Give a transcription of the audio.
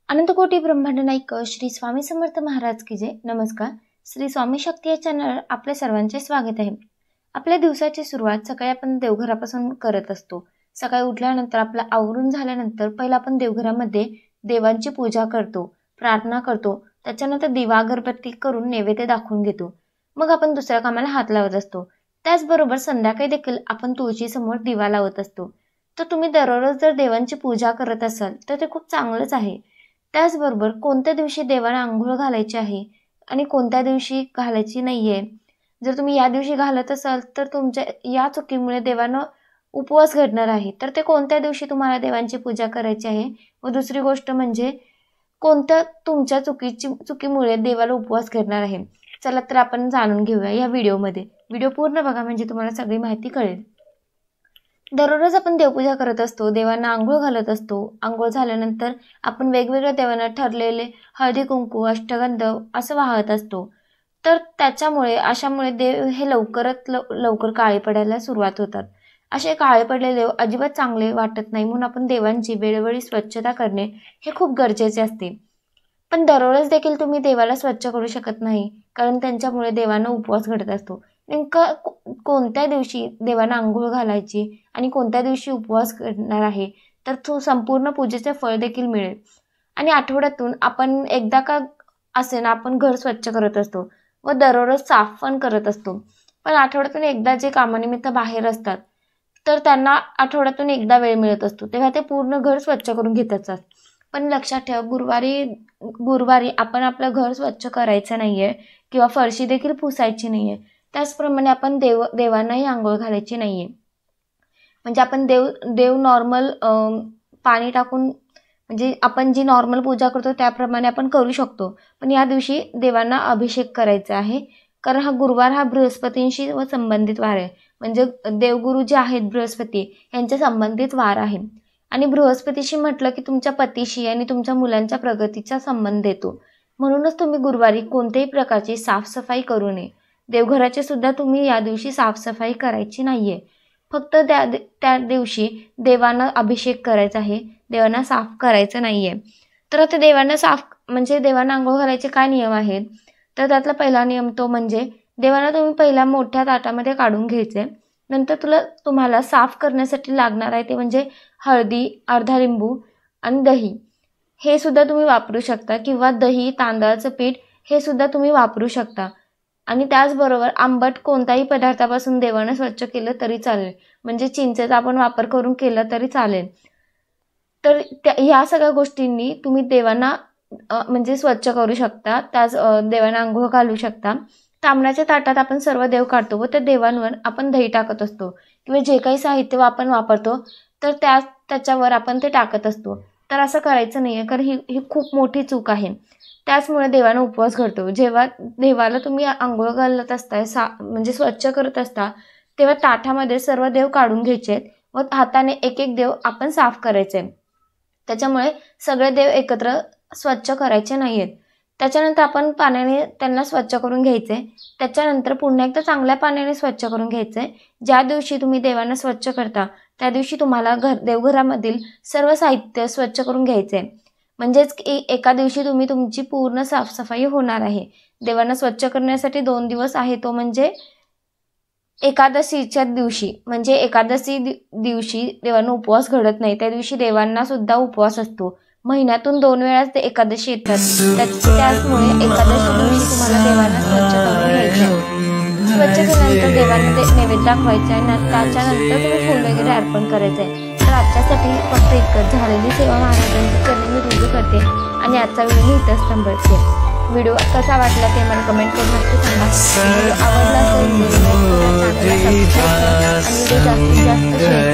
अनंतकोटी ब्रह्मांड नायक श्री स्वामी समर्थ महाराज की जय। नमस्कार। श्री स्वामी शक्ती या चॅनलवर आपल्या सर्वांचे स्वागत आहे। आपल्या दिवसाची सुरुवात सकाळी आपण देवघरापासून करत असतो। सकाळी उठल्यानंतर आपलं आवरून झाल्यानंतर पहिला आपण देवघरामध्ये देवांची पूजा करतो, प्रार्थना करतो, त्याच्यानंतर दिवा अगरबत्ती करून नैवेद्य दाखवून घेतो। मग आपण दुसऱ्या कामाला हात लावत असतो। त्याचबरोबर संध्याकाळी देखील आपण तुळशीसमोर दिवा लावत असतो। तर तुम्ही दररोज जर देवांची पूजा करत असाल तर ते खूप चांगलंच आहे। त्याचबरोबर कोणत्या दिवशी देवाला आंघोळ घालायची आहे आणि कोणत्या दिवशी घालायची नाहीये, जर तुम्ही या दिवशी घालत असाल तर तुमच्या या चुकीमुळे देवानं उपवास घडणार आहे। तर ते कोणत्या दिवशी तुम्हाला देवांची पूजा करायची आहे व दुसरी गोष्ट म्हणजे कोणत्या तुमच्या चुकीमुळे देवाला उपवास घडणार आहे। चला तर आपण जाणून घेऊया या व्हिडिओमध्ये। व्हिडिओ पूर्ण बघा म्हणजे तुम्हाला सगळी माहिती कळेल। दररोज आपण देवपूजा करत असतो, देवांना आंघोळ घालत असतो। आंघोळ झाल्यानंतर आपण वेगवेगळ्या देवांना ठरलेले हळदी कुंकू अष्टगंध असं वाहत असतो। तर त्याच्यामुळे अशामुळे देव हे लवकर काळे पडायला सुरुवात होतात। असे काळे पडलेले देव अजिबात चांगले वाटत नाही, म्हणून आपण देवांची वेळोवेळी स्वच्छता करणे हे खूप गरजेचे असते। पण दररोज देखील तुम्ही देवाला स्वच्छ करू शकत नाही, कारण त्यांच्यामुळे देवांना उपवास घडत असतो। नेमकं कोणत्या दिवशी देवांना आंघोळ घालायची आणि कोणत्या दिवशी उपवास करणार आहे तर तो संपूर्ण पूजेचे फळ देखील मिळेल। आणि आठवड्यातून आपण एकदा का असेना आपण घर स्वच्छ करत असतो व दररोज साफ पण करत असतो। पण आठवड्यातून एकदा जे कामानिमित्त बाहेर असतात तर त्यांना आठवड्यातून एकदा वेळ मिळत असतो, तेव्हा ते पूर्ण घर स्वच्छ करून घेत असतात। पण लक्षात ठेवा, गुरुवारी आपण आपलं घर स्वच्छ करायचं नाहीये किंवा फरशी देखील पुसायची नाहीये। त्याचप्रमाणे आपण देवांनाही आंघोळ घालायची नाहीये। म्हणजे आपण देव नॉर्मल पाणी टाकून म्हणजे आपण जी नॉर्मल पूजा करतो त्याप्रमाणे आपण करू शकतो, पण या दिवशी देवांना अभिषेक करायचा आहे। कारण हा गुरुवार हा बृहस्पतींशी व संबंधित वार आहे, म्हणजे देवगुरु जे आहेत बृहस्पती यांच्या संबंधित वार आहे। आणि बृहस्पतीशी म्हटलं की तुमच्या पतीशी आणि तुमच्या मुलांच्या प्रगतीचा संबंध येतो, म्हणूनच तुम्ही गुरुवारी कोणत्याही प्रकारची साफसफाई करू नये। देवघराची सुद्धा तुम्ही या दिवशी साफसफाई करायची नाहीये, फक्त त्या दिवशी देवांना अभिषेक करायचा आहे, देवांना साफ करायचं नाहीये। तर आता देवांना आंघोळ घालायचे काय नियम आहेत, तर त्यातला पहिला नियम तो म्हणजे देवांना तुम्ही पहिल्या मोठ्या ताटामध्ये काढून घ्यायचे। नंतर तुम्हाला साफ करण्यासाठी लागणार आहे ते म्हणजे हळदी, अर्धा लिंबू आणि दही, हे सुद्धा तुम्ही वापरू शकता, किंवा दही, तांदळाचं पीठ हे सुद्धा तुम्ही वापरू शकता। आणि त्याचबरोबर आंबट कोणत्याही पदार्थापासून देवांना स्वच्छ केलं तरी चालेल, म्हणजे चिंचेचा आपण वापर करून केलं तरी चालेल। तर ह्या सगळ्या गोष्टींनी तुम्ही देवांना म्हणजे स्वच्छ करू शकता, त्याच देवांना आंघोळ घालू शकता। तांब्याच्या ताटात आपण सर्व देव काढतो व त्या देवांवर आपण दही टाकत असतो, किंवा जे काही साहित्य आपण वापरतो तर त्याच्यावर आपण ते टाकत असतो। तर असं करायचं नाहीये, कारण ही खूप मोठी चूक आहे। त्याचमुळे देवांना उपवास घडतो। जेव्हा देवाला तुम्ही आंघोळ घालत असताय, म्हणजे स्वच्छ करत असता, तेव्हा ताटामध्ये सर्व देव काढून घ्यायचे व हाताने एक एक देव आपण साफ करायचे। त्याच्यामुळे सगळे देव एकत्र स्वच्छ करायचे नाहीयेत। त्याच्यानंतर आपण पाण्याने त्यांना स्वच्छ करून घ्यायचे। त्याच्यानंतर पुन्हा एकदा चांगल्या पाण्याने स्वच्छ करून घ्यायचे। ज्या दिवशी तुम्ही देवांना स्वच्छ करता त्या दिवशी तुम्हाला देवघरामधील सर्व साहित्य स्वच्छ करून घ्यायचे, म्हणजेच एका दिवशी तुमची पूर्ण साफसफाई होणार आहे। देवांना स्वच्छ करण्यासाठी 2 दिवस आहे, तो म्हणजे एकादशीच्या दिवशी, म्हणजे एकादशी दिवशी देवांना उपवास घडत नाही, त्या दिवशी देवांना सुद्धा उपवास असतो। महिन्यातून 2 वेळाच ते एकादशी येतात, त्याचमुळे एकादशी दिवशी तुम्हाला देवांना स्वच्छ करून घ्यायचं। स्वच्छ केल्यानंतर देवांना ते नैवेद्य दाखवायचं आहे, त्याच्यानंतर तुम्ही फूल वगैरे अर्पण करायचं आहे। तर आजच्यासाठी फक्त इतकंच। झालेली सेवा महाराजांची चरणी मी रुजू करते आणि आजचा व्हिडिओ मी इथंच थांबवते। व्हिडिओ कसा वाटला ते मला कमेंट करून नक्की सांगा। व्हिडिओ आवडला असेल तर चॅनलला सबस्क्राईब करा आणि व्हिडिओ जास्तीत जास्त शेअर